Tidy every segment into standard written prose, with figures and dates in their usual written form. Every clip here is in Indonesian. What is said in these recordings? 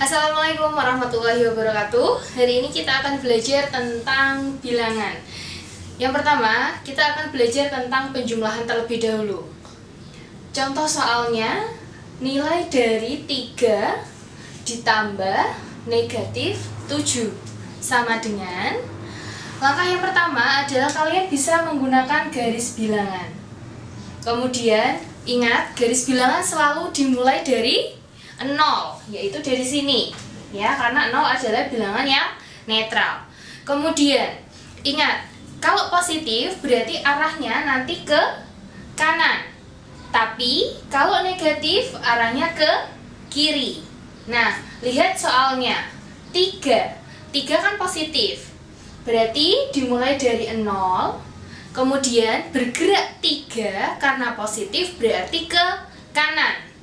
Assalamualaikum warahmatullahi wabarakatuh. Hari ini kita akan belajar tentang bilangan. Yang pertama, kita akan belajar tentang penjumlahan terlebih dahulu. Contoh soalnya, nilai dari 3 ditambah negatif 7 sama dengan. Langkah yang pertama adalah kalian bisa menggunakan garis bilangan. Kemudian, ingat garis bilangan selalu dimulai dari 0, yaitu dari sini ya, karena 0 adalah bilangan yang netral. Kemudian ingat, kalau positif berarti arahnya nanti ke kanan, tapi kalau negatif arahnya ke kiri. Nah, lihat soalnya 3 kan positif, berarti dimulai dari 0, kemudian bergerak 3 karena positif berarti ke kanan.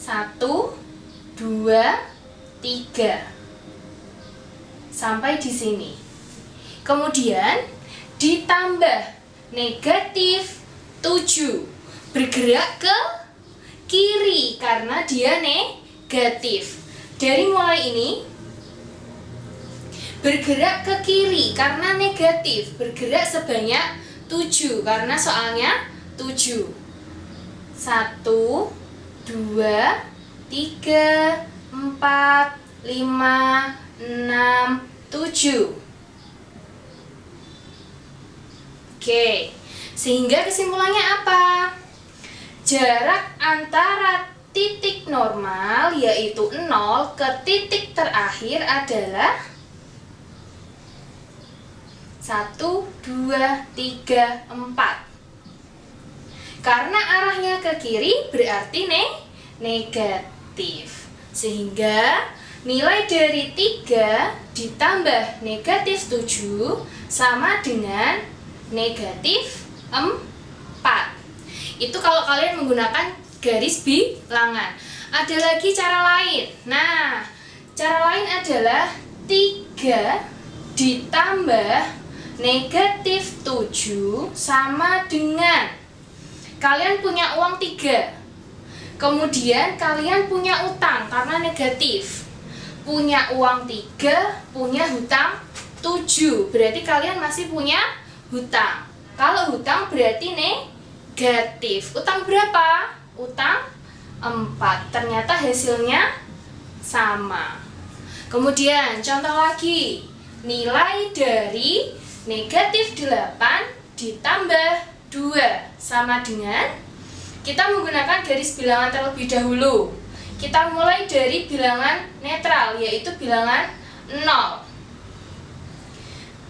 1, 2, 3 sampai di sini. Kemudian ditambah negatif 7, bergerak ke kiri karena dia negatif. Dari mulai ini bergerak ke kiri karena negatif, bergerak sebanyak 7 karena soalnya 7. 1, 2, 3, 4, 5, 6, 7. Oke, sehingga kesimpulannya apa? Jarak antara titik normal yaitu 0 ke titik terakhir adalah 1, 2, 3, 4. Karena arahnya ke kiri berarti negatif. Sehingga nilai dari 3 ditambah negatif 7 sama dengan negatif 4. Itu kalau kalian menggunakan garis bilangan. Ada lagi cara lain. Nah, cara lain adalah 3 ditambah negatif 7 sama dengan kalian punya uang 3, kemudian kalian punya utang karena negatif. Punya uang 3, punya hutang 7, berarti kalian masih punya hutang. Kalau hutang berarti negatif. Utang berapa? Utang 4. Ternyata hasilnya sama. Kemudian contoh lagi, nilai dari negatif 8 ditambah 2 sama dengan, kita menggunakan garis bilangan terlebih dahulu. Kita mulai dari bilangan netral, yaitu bilangan 0.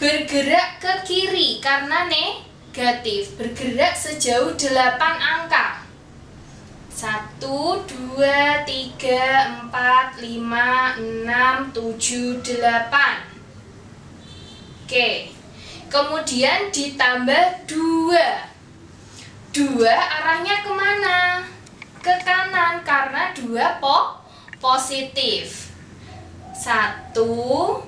Bergerak ke kiri karena negatif, bergerak sejauh 8 angka. 1, 2, 3, 4, 5, 6, 7, 8. Oke. Kemudian ditambah 2 arahnya kemana? Ke kanan karena 2 positif. 1, 2.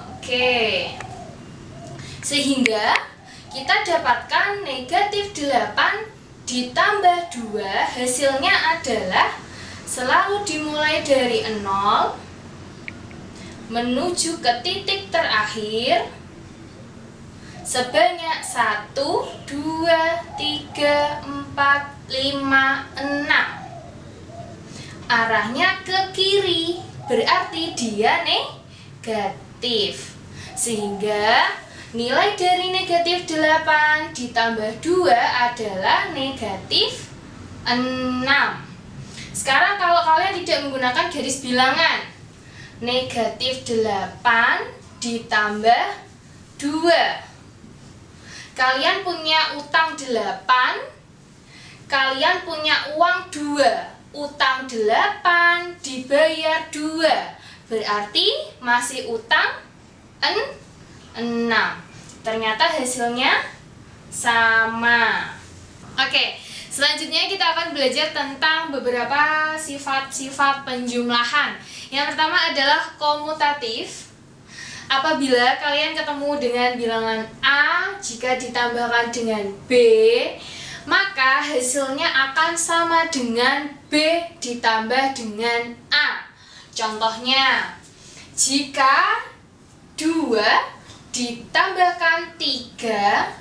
Oke. Sehingga kita dapatkan negatif 8 ditambah 2 hasilnya adalah selalu dimulai dari 0 menuju ke titik terakhir sebanyak 1, 2, 3, 4, 5, 6. Arahnya ke kiri, berarti dia negatif. Sehingga nilai dari negatif 8 ditambah 2 adalah negatif 6. Sekarang kalau kalian tidak menggunakan garis bilangan, negatif 8 ditambah 2. Kalian punya utang 8, kalian punya uang 2. Utang 8 dibayar 2, berarti masih utang 6. Ternyata hasilnya sama. Oke, selanjutnya kita akan belajar tentang beberapa sifat-sifat penjumlahan. Yang pertama adalah komutatif. Apabila kalian ketemu dengan bilangan A jika ditambahkan dengan B, maka hasilnya akan sama dengan B ditambah dengan A. Contohnya, jika 2 ditambahkan 3,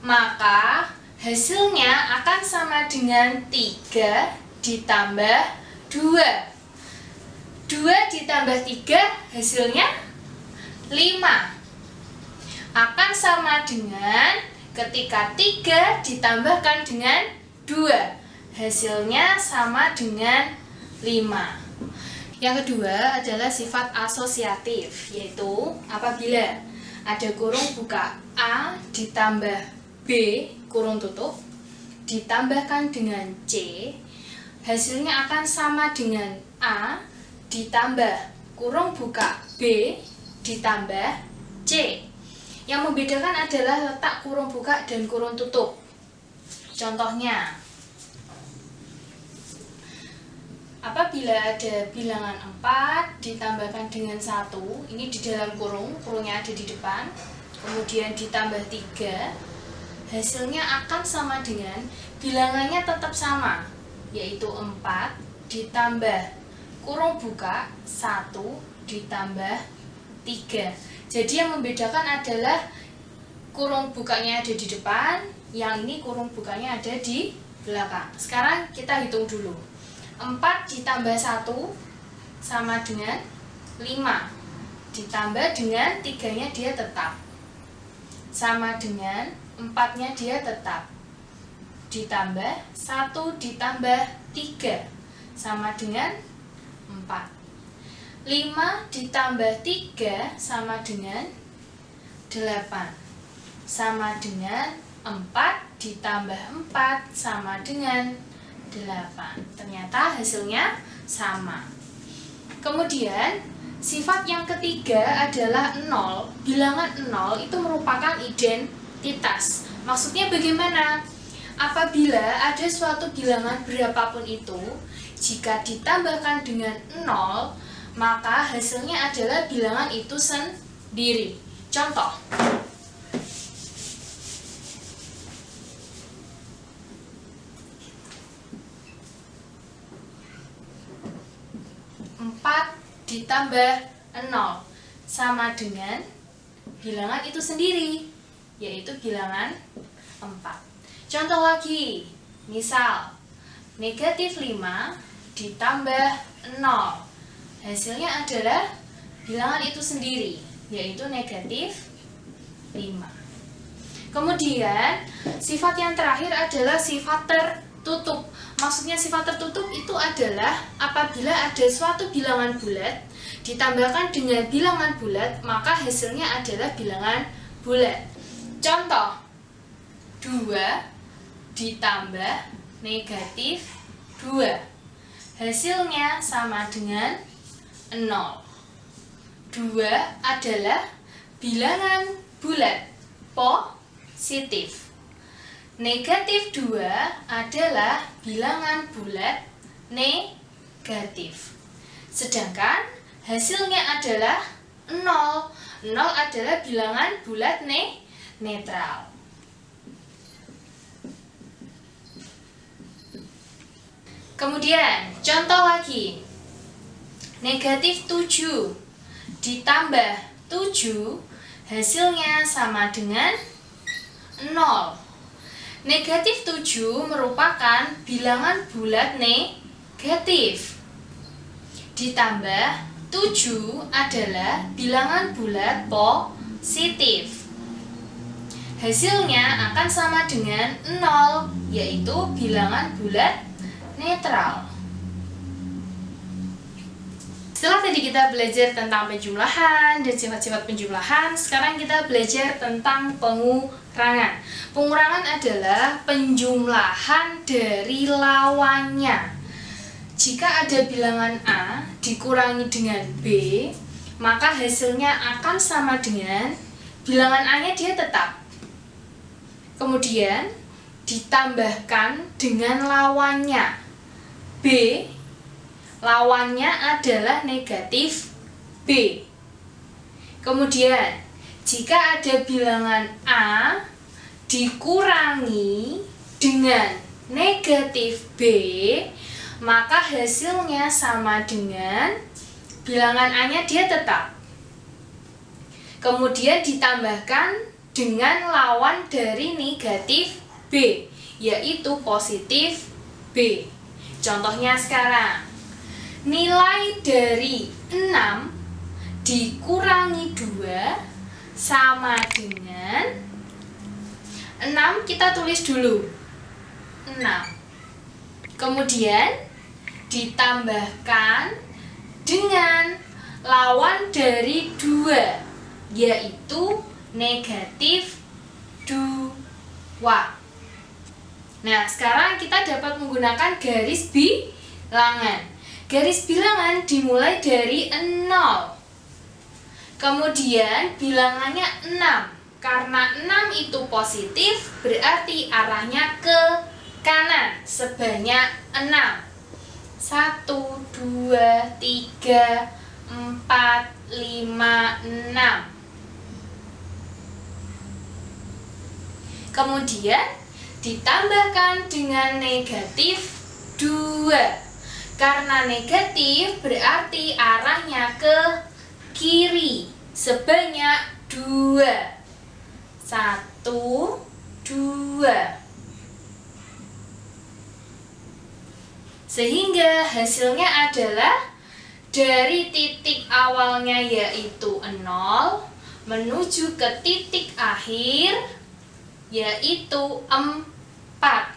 maka hasilnya akan sama dengan 3 ditambah 2. 2 ditambah 3 hasilnya 5. Akan sama dengan ketika 3 ditambahkan dengan 2, hasilnya sama dengan 5. Yang kedua adalah sifat asosiatif, yaitu apabila ada kurung buka A ditambah B kurung tutup ditambahkan dengan C, hasilnya akan sama dengan A ditambah kurung buka B ditambah C. Yang membedakan adalah letak kurung buka dan kurung tutup. Contohnya, apabila ada bilangan 4 ditambahkan dengan 1, ini di dalam kurung, kurungnya ada di depan, kemudian ditambah 3, hasilnya akan sama dengan bilangannya tetap sama, yaitu 4 ditambah kurung buka 1 ditambah 3. Jadi yang membedakan adalah kurung bukanya ada di depan, yang ini kurung bukanya ada di belakang. Sekarang kita hitung dulu. 4 ditambah 1 sama dengan 5. Ditambah dengan 3-nya dia tetap. Sama dengan 4-nya dia tetap. Ditambah 1 ditambah 3 sama dengan 4. 5 ditambah 3 sama dengan 8. Sama dengan 4 ditambah 4 sama dengan 8. Ternyata hasilnya sama. Kemudian sifat yang ketiga adalah 0. Bilangan 0 itu merupakan identitas. Maksudnya bagaimana? Apabila ada suatu bilangan berapapun itu, jika ditambahkan dengan 0, maka hasilnya adalah bilangan itu sendiri. Contoh, ditambah 0 sama dengan bilangan itu sendiri, yaitu bilangan 4. Contoh lagi, misal negatif 5 ditambah 0, hasilnya adalah bilangan itu sendiri, yaitu negatif 5. Kemudian sifat yang terakhir adalah sifat tertutup. Maksudnya sifat tertutup itu adalah apabila ada suatu bilangan bulat ditambahkan dengan bilangan bulat, maka hasilnya adalah bilangan bulat. Contoh, 2 ditambah negatif 2, hasilnya sama dengan 0. 2 adalah bilangan bulat positif. Negatif 2 adalah bilangan bulat negatif. Sedangkan hasilnya adalah 0. 0 adalah bilangan bulat netral. Kemudian, contoh lagi. Negatif 7 ditambah 7, hasilnya sama dengan 0. Negatif 7 merupakan bilangan bulat negatif. Ditambah 7 adalah bilangan bulat positif. Hasilnya akan sama dengan 0, yaitu bilangan bulat netral. Setelah tadi kita belajar tentang penjumlahan dan sifat-sifat penjumlahan, sekarang kita belajar tentang pengurangan. Pengurangan adalah penjumlahan dari lawannya. Jika ada bilangan A dikurangi dengan B, maka hasilnya akan sama dengan bilangan A-nya dia tetap. Kemudian ditambahkan dengan lawannya. B, lawannya adalah negatif B. Kemudian, jika ada bilangan A dikurangi dengan negatif B, maka hasilnya sama dengan bilangan A-nya dia tetap. Kemudian ditambahkan dengan lawan dari negatif B, yaitu positif B. Contohnya sekarang, nilai dari 6 dikurangi 2 sama dengan 6, kita tulis dulu 6. Kemudian ditambahkan dengan lawan dari 2, yaitu negatif 2. Nah, sekarang kita dapat menggunakan garis bilangan. Garis bilangan dimulai dari 0. Kemudian bilangannya 6. Karena 6 itu positif, berarti arahnya ke kanan sebanyak 6. 1, 2, 3, 4, 5, 6. Kemudian ditambahkan dengan negatif 2. Karena negatif berarti arahnya ke kiri sebanyak 2. 1, 2. Sehingga hasilnya adalah dari titik awalnya yaitu 0 menuju ke titik akhir yaitu 4.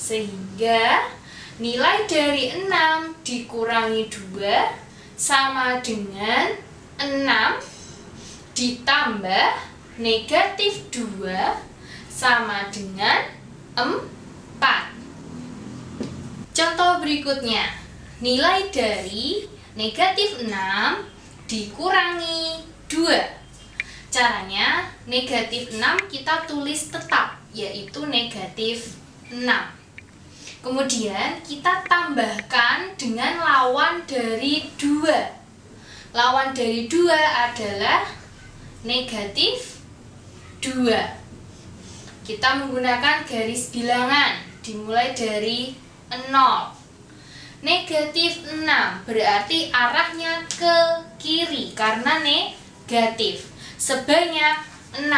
Sehingga nilai dari 6 dikurangi 2 sama dengan 6 ditambah negatif 2 sama dengan 4. Contoh berikutnya, nilai dari negatif 6 dikurangi 2. Caranya, negatif 6 kita tulis tetap, yaitu negatif 6. Kemudian kita tambahkan dengan lawan dari 2. Lawan dari 2 adalah negatif 2. Kita menggunakan garis bilangan dimulai dari 0. Negatif 6 berarti arahnya ke kiri karena negatif sebanyak 6.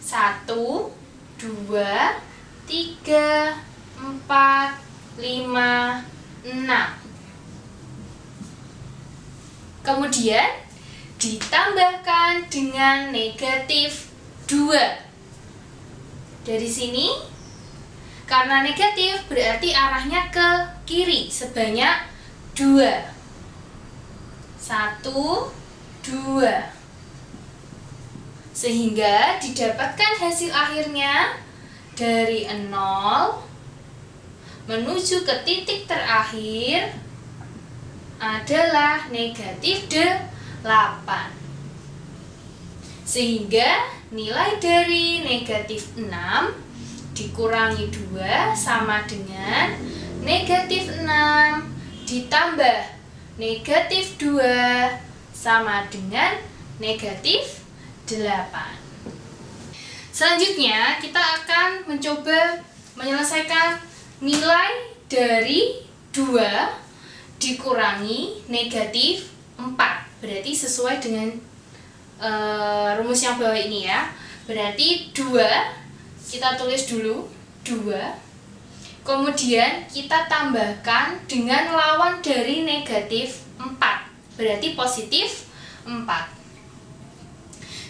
1, 2, 3, 4, 5, 6. Kemudian ditambahkan dengan negatif 2. Dari sini, karena negatif berarti arahnya ke kiri sebanyak 2. 1, 2. Sehingga didapatkan hasil akhirnya dari 0 menuju ke titik terakhir adalah negatif 8. Sehingga nilai dari negatif 6 dikurangi 2 sama dengan negatif 6 ditambah negatif 2 sama dengan negatif 8. Selanjutnya kita akan mencoba menyelesaikan nilai dari 2 dikurangi negatif 4. Berarti sesuai dengan rumus yang bawah ini ya. Berarti 2 kita tulis dulu 2. Kemudian kita tambahkan dengan lawan dari negatif 4. Berarti positif 4.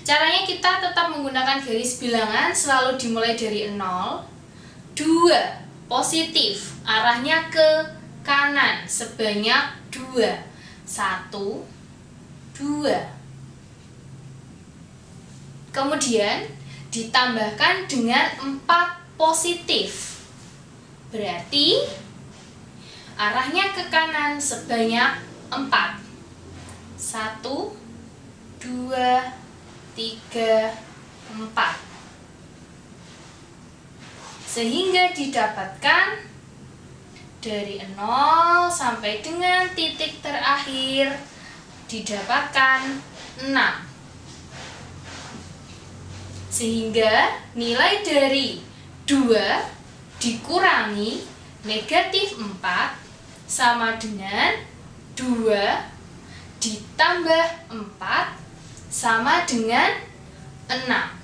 Caranya kita tetap menggunakan garis bilangan selalu dimulai dari 0. 2 positif, arahnya ke kanan sebanyak 2. 1, 2. Kemudian ditambahkan dengan 4 positif. Berarti arahnya ke kanan sebanyak 4. 1, 2, 3, 4. Sehingga didapatkan dari 0 sampai dengan titik terakhir didapatkan 6. Sehingga nilai dari 2 dikurangi negatif 4 sama dengan 2 ditambah 4 sama dengan 6.